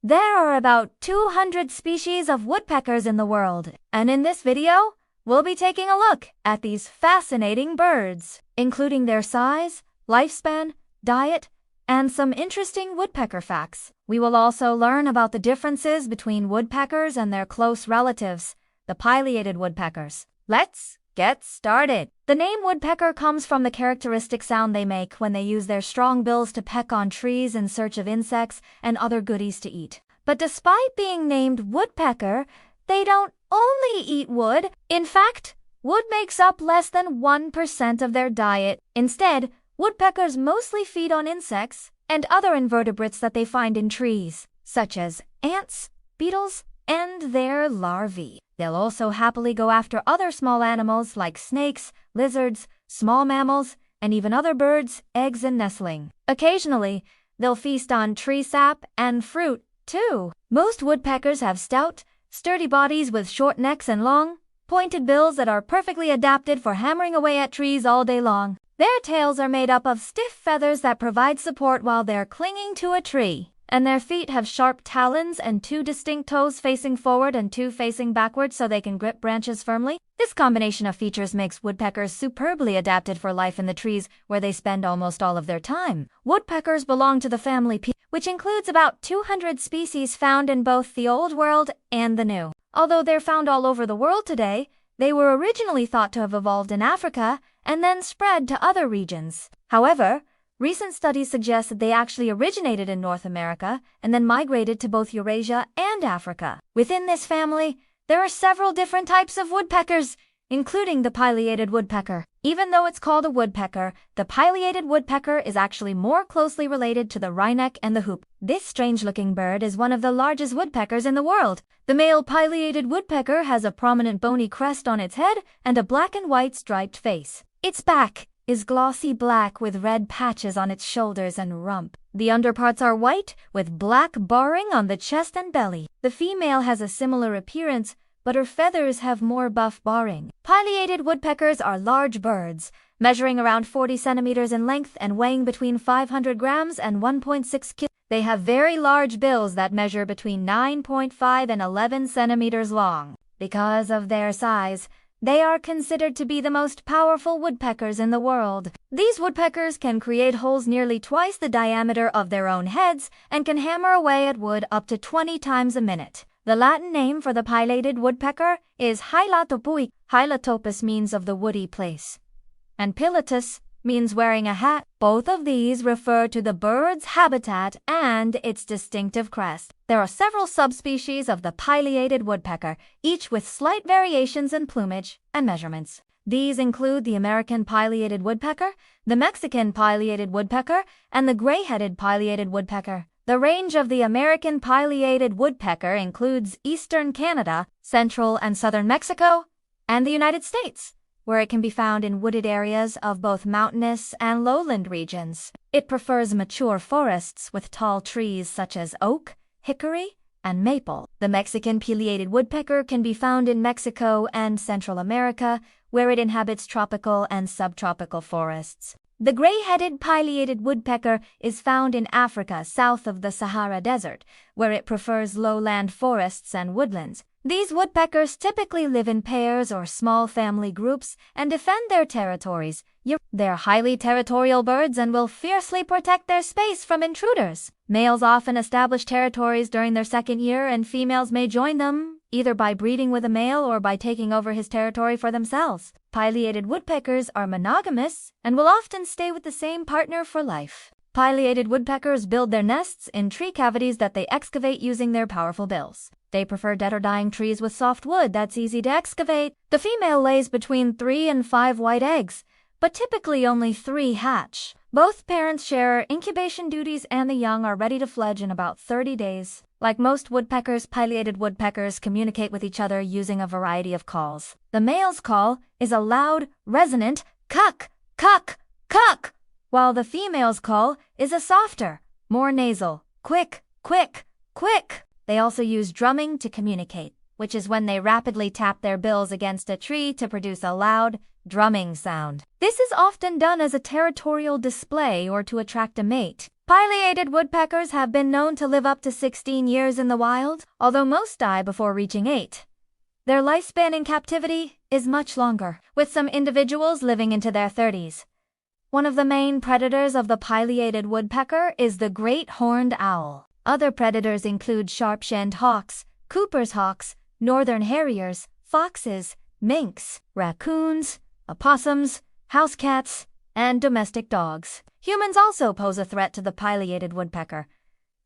There are about 200 species of woodpeckers in the world, and in this video, we'll be taking a look at these fascinating birds, including their size, lifespan, diet, and some interesting woodpecker facts. We will also learn about the differences between woodpeckers and their close relatives, the pileated woodpeckers. Let's get started. The name woodpecker comes from the characteristic sound they make when they use their strong bills to peck on trees in search of insects and other goodies to eat. But despite being named woodpecker, they don't only eat wood. In fact, wood makes up less than 1% of their diet. Instead, woodpeckers mostly feed on insects and other invertebrates that they find in trees, such as ants, beetles, and their larvae. They'll also happily go after other small animals like snakes, lizards, small mammals, and even other birds, eggs, and nestling. Occasionally, they'll feast on tree sap and fruit, too. Most woodpeckers have stout, sturdy bodies with short necks and long, pointed bills that are perfectly adapted for hammering away at trees all day long. Their tails are made up of stiff feathers that provide support while they're clinging to a tree. And their feet have sharp talons and 2 distinct toes facing forward and 2 facing backward so they can grip branches firmly. This combination of features makes woodpeckers superbly adapted for life in the trees where they spend almost all of their time. Woodpeckers belong to the family which includes about 200 species found in both the Old World and the New. Although they're found all over the world today, they were originally thought to have evolved in Africa and then spread to other regions. However, recent studies suggest that they actually originated in North America and then migrated to both Eurasia and Africa. Within this family, there are several different types of woodpeckers, including the pileated woodpecker. Even though it's called a woodpecker, the pileated woodpecker is actually more closely related to the wryneck and the hoop. This strange-looking bird is one of the largest woodpeckers in the world. The male pileated woodpecker has a prominent bony crest on its head and a black and white striped face. Its back is glossy black with red patches on its shoulders and rump. The underparts are white with black barring on the chest and belly. The female has a similar appearance, but her feathers have more buff barring. Pileated woodpeckers are large birds, measuring around 40 centimeters in length and weighing between 500 grams and 1.6 kilos. They have very large bills that measure between 9.5 and 11 centimeters long. Because of their size, they are considered to be the most powerful woodpeckers in the world. These woodpeckers can create holes nearly twice the diameter of their own heads and can hammer away at wood up to 20 times a minute. The Latin name for the pileated woodpecker is Hylatopus. Hylatopus means of the woody place, and pileatus means wearing a hat. Both of these refer to the bird's habitat and its distinctive crest. There are several subspecies of the pileated woodpecker, each with slight variations in plumage and measurements. These include the American pileated woodpecker, the Mexican pileated woodpecker, and the gray-headed pileated woodpecker. The range of the American pileated woodpecker includes eastern Canada, central and southern Mexico, and the United States, where it can be found in wooded areas of both mountainous and lowland regions. It prefers mature forests with tall trees such as oak, hickory, and maple. The Mexican pileated woodpecker can be found in Mexico and Central America, where it inhabits tropical and subtropical forests. The gray-headed pileated woodpecker is found in Africa south of the Sahara Desert, where it prefers lowland forests and woodlands. These woodpeckers typically live in pairs or small family groups and defend their territories. They're highly territorial birds and will fiercely protect their space from intruders. Males often establish territories during their second year, and females may join them, either by breeding with a male or by taking over his territory for themselves. Pileated woodpeckers are monogamous and will often stay with the same partner for life. Pileated woodpeckers build their nests in tree cavities that they excavate using their powerful bills. They prefer dead or dying trees with soft wood that's easy to excavate. The female lays between 3 and 5 white eggs, but typically only 3 hatch. Both parents share incubation duties and the young are ready to fledge in about 30 days. Like most woodpeckers, pileated woodpeckers communicate with each other using a variety of calls. The male's call is a loud, resonant cuck, cuck, cuck, while the female's call is a softer, more nasal quick, quick, quick. They also use drumming to communicate. which is when they rapidly tap their bills against a tree to produce a loud, drumming sound. This is often done as a territorial display or to attract a mate. Pileated woodpeckers have been known to live up to 16 years in the wild, although most die before reaching 8. Their lifespan in captivity is much longer, with some individuals living into their 30s. One of the main predators of the pileated woodpecker is the great horned owl. Other predators include sharp-shinned hawks, Cooper's hawks, northern harriers, foxes, minks, raccoons, opossums, house cats, and domestic dogs. Humans also pose a threat to the pileated woodpecker,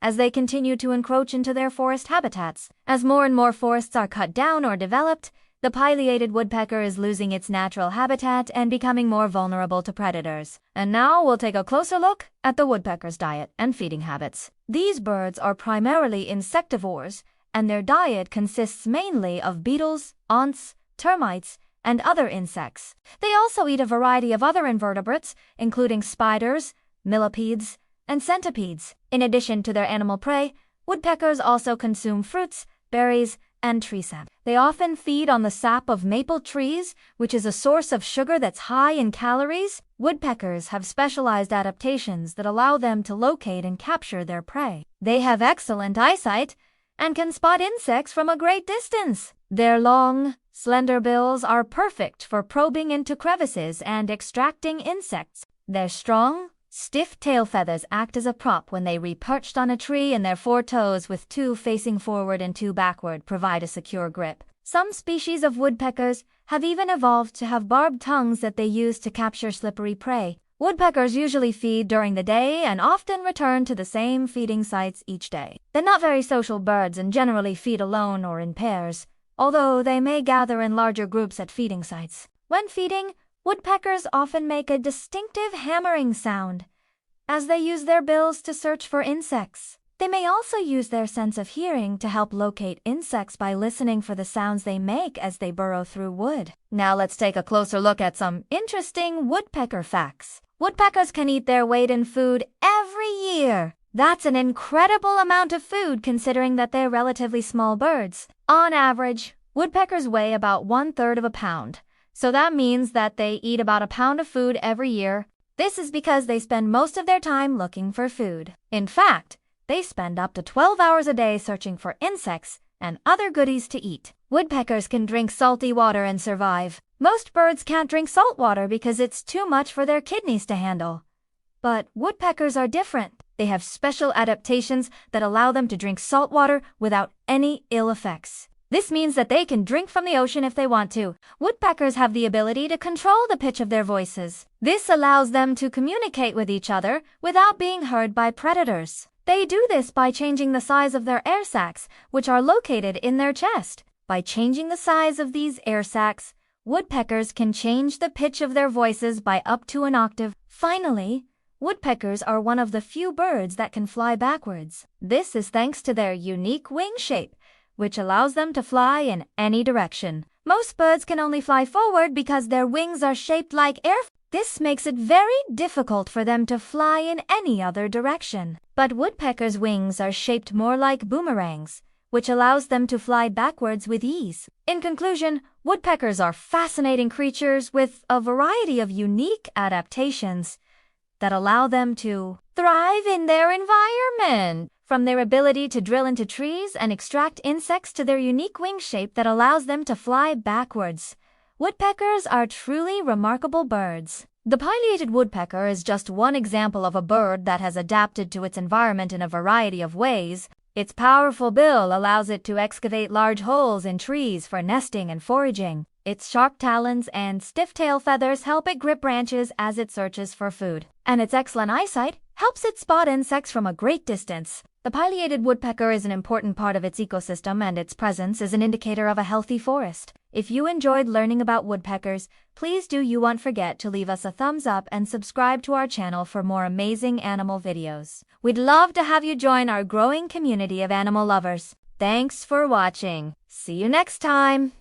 as they continue to encroach into their forest habitats. As more and more forests are cut down or developed, the pileated woodpecker is losing its natural habitat and becoming more vulnerable to predators. And now we'll take a closer look at the woodpecker's diet and feeding habits. These birds are primarily insectivores, and their diet consists mainly of beetles, ants, termites, and other insects. They also eat a variety of other invertebrates, including spiders, millipedes, and centipedes. In addition to their animal prey, woodpeckers also consume fruits, berries, and tree sap. They often feed on the sap of maple trees, which is a source of sugar that's high in calories. Woodpeckers have specialized adaptations that allow them to locate and capture their prey. They have excellent eyesight and can spot insects from a great distance. Their long, slender bills are perfect for probing into crevices and extracting insects. Their strong, stiff tail feathers act as a prop when they re-perched on a tree, and their 4 toes, with 2 facing forward and 2 backward, provide a secure grip. Some species of woodpeckers have even evolved to have barbed tongues that they use to capture slippery prey. Woodpeckers usually feed during the day and often return to the same feeding sites each day. They're not very social birds and generally feed alone or in pairs, although they may gather in larger groups at feeding sites. When feeding, woodpeckers often make a distinctive hammering sound as they use their bills to search for insects. They may also use their sense of hearing to help locate insects by listening for the sounds they make as they burrow through wood. Now let's take a closer look at some interesting woodpecker facts. Woodpeckers can eat their weight in food every year. That's an incredible amount of food considering that they're relatively small birds. On average, woodpeckers weigh about 1/3 of a pound. So that means that they eat about a pound of food every year. This is because they spend most of their time looking for food. In fact, they spend up to 12 hours a day searching for insects and other goodies to eat. Woodpeckers can drink salty water and survive. Most birds can't drink salt water because it's too much for their kidneys to handle. But woodpeckers are different. They have special adaptations that allow them to drink salt water without any ill effects. This means that they can drink from the ocean if they want to. Woodpeckers have the ability to control the pitch of their voices. This allows them to communicate with each other without being heard by predators. They do this by changing the size of their air sacs, which are located in their chest. By changing the size of these air sacs, woodpeckers can change the pitch of their voices by up to an octave. Finally, woodpeckers are one of the few birds that can fly backwards. This is thanks to their unique wing shape, which allows them to fly in any direction. Most birds can only fly forward because their wings are shaped like air. This makes it very difficult for them to fly in any other direction. But woodpeckers' wings are shaped more like boomerangs, which allows them to fly backwards with ease. In conclusion, woodpeckers are fascinating creatures with a variety of unique adaptations that allow them to thrive in their environment. From their ability to drill into trees and extract insects to their unique wing shape that allows them to fly backwards, woodpeckers are truly remarkable birds. The pileated woodpecker is just one example of a bird that has adapted to its environment in a variety of ways. Its powerful bill allows it to excavate large holes in trees for nesting and foraging. Its sharp talons and stiff tail feathers help it grip branches as it searches for food. And its excellent eyesight helps it spot insects from a great distance. The pileated woodpecker is an important part of its ecosystem, and its presence is an indicator of a healthy forest. If you enjoyed learning about woodpeckers, please don't forget to leave us a thumbs up and subscribe to our channel for more amazing animal videos. We'd love to have you join our growing community of animal lovers. Thanks for watching. See you next time.